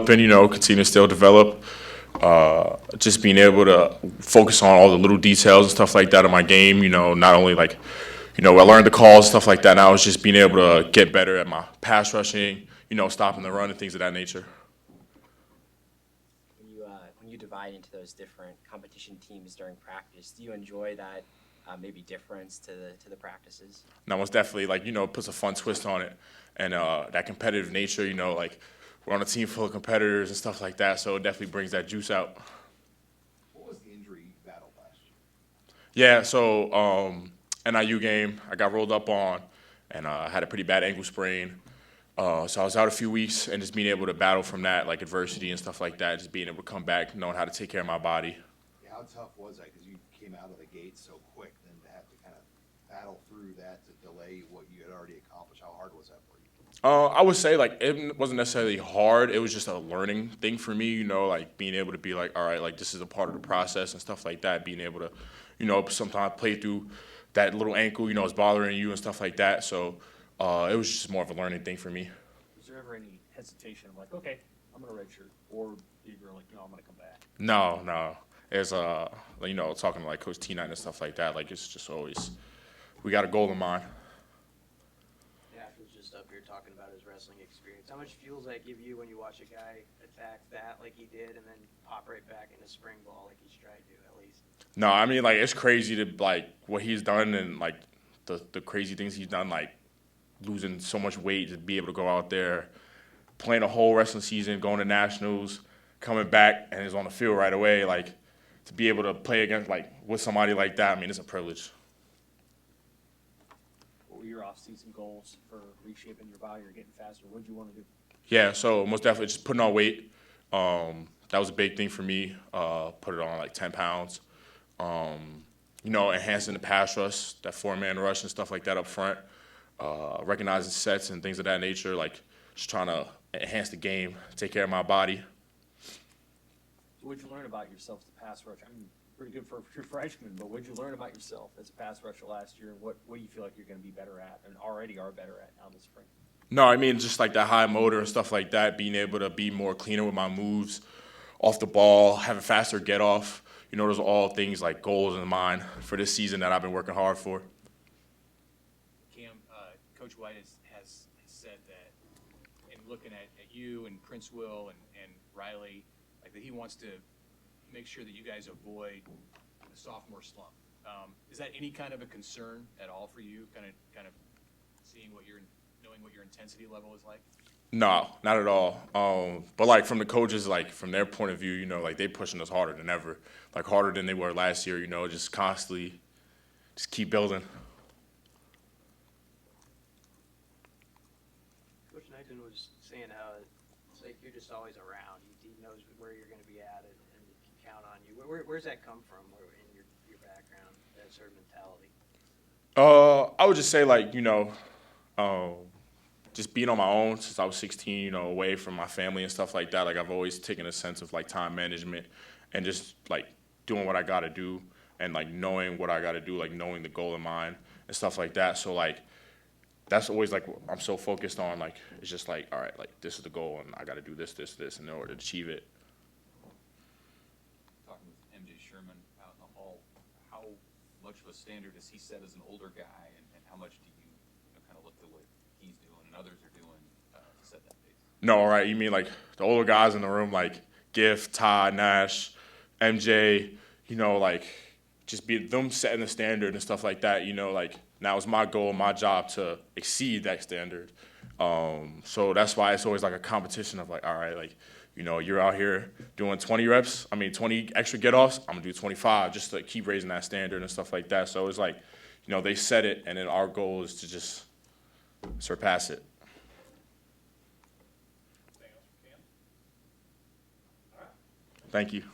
developing, continue to still develop. Just being able to focus on all the little details and stuff like that of my game, not only like, I learned the calls, stuff like that. Now it's just being able to get better at my pass rushing, stopping the run and things of that nature. When you divide into those different competition teams during practice, do you enjoy that maybe difference to the practices? Now it's definitely like, puts a fun twist on it. And that competitive nature, like we're on a team full of competitors and stuff like that, so it definitely brings that juice out. What was the injury battle last year? Yeah, so NIU game, I got rolled up on and had a pretty bad ankle sprain. So I was out a few weeks, and just being able to battle from that, like adversity and stuff like that, just being able to come back, knowing how to take care of my body. Yeah, how tough was that? Because you came out of the gate so quick, then to have to kind of battle through that to delay what you had already accomplished. How hard was that for you? I would say like it wasn't necessarily hard. It was just a learning thing for me, like being able to be like, all right, like this is a part of the process and stuff like that. Being able to, sometimes play through that little ankle, is bothering you and stuff like that. So it was just more of a learning thing for me. Was there ever any hesitation of like, okay, I'm gonna redshirt, or you were like, no, I'm gonna come back? No. It's talking to like Coach T9 and stuff like that. Like it's just always, we got a goal in mind. Was just up here talking about his wrestling experience. How much fuel does that give you when you watch a guy attack that like he did and then pop right back into spring ball like he's tried to at least? No, I mean like it's crazy to like what he's done and like the crazy things he's done, like losing so much weight to be able to go out there, playing a whole wrestling season, going to nationals, coming back and is on the field right away. Like to be able to play against like with somebody like that, I mean it's a privilege. Your off-season goals for reshaping your body or getting faster? What did you want to do? Yeah, so most definitely just putting on weight. That was a big thing for me. Put it on like 10 pounds. Enhancing the pass rush, that 4-man rush and stuff like that up front. Recognizing sets and things of that nature. Like just trying to enhance the game, take care of my body. So what did you learn about yourself as a pass rush? I mean, pretty good for your freshman, but what did you learn about yourself as a pass rusher last year, and what do you feel like you're going to be better at and already are better at now this spring? No, I mean just like that high motor and stuff like that, being able to be more cleaner with my moves off the ball, having faster get off. Those are all things like goals in mind for this season that I've been working hard for. Cam, Coach White has said that in looking at you and Prince Will and Riley, like that he wants to make sure that you guys avoid the sophomore slump. Is that any kind of a concern at all for you? Kind of seeing knowing what your intensity level is like? No, not at all. But like from the coaches, like from their point of view, like they pushing us harder than ever, like harder than they were last year. Just constantly, just keep building. Coach Knighton was saying how it's like you're just always around. He knows where you're going to be at and can count on you. Where's that come from? In your background, that sort of mentality? I would just say like just being on my own since I was 16, away from my family and stuff like that. Like I've always taken a sense of like time management and just like doing what I got to do and like knowing what I got to do, like knowing the goal in mind and stuff like that. So like that's always like what I'm so focused on. Like it's just like, all right, like this is the goal and I got to do this in order to achieve it. Talking with MJ Sherman out in the hall, how much of a standard is he set as an older guy, and how much do you kind of look to what he's doing and others are doing to set that pace? No, all right. You mean like the older guys in the room, like Giff, Todd, Nash, MJ, like just be them setting the standard and stuff like that, like now it's my goal, my job to exceed that standard. So that's why it's always like a competition of like, all right, like, you're out here doing 20 reps, 20 extra get-offs, I'm going to do 25 just to keep raising that standard and stuff like that. So it's like, they set it, and then our goal is to just surpass it. Thank you.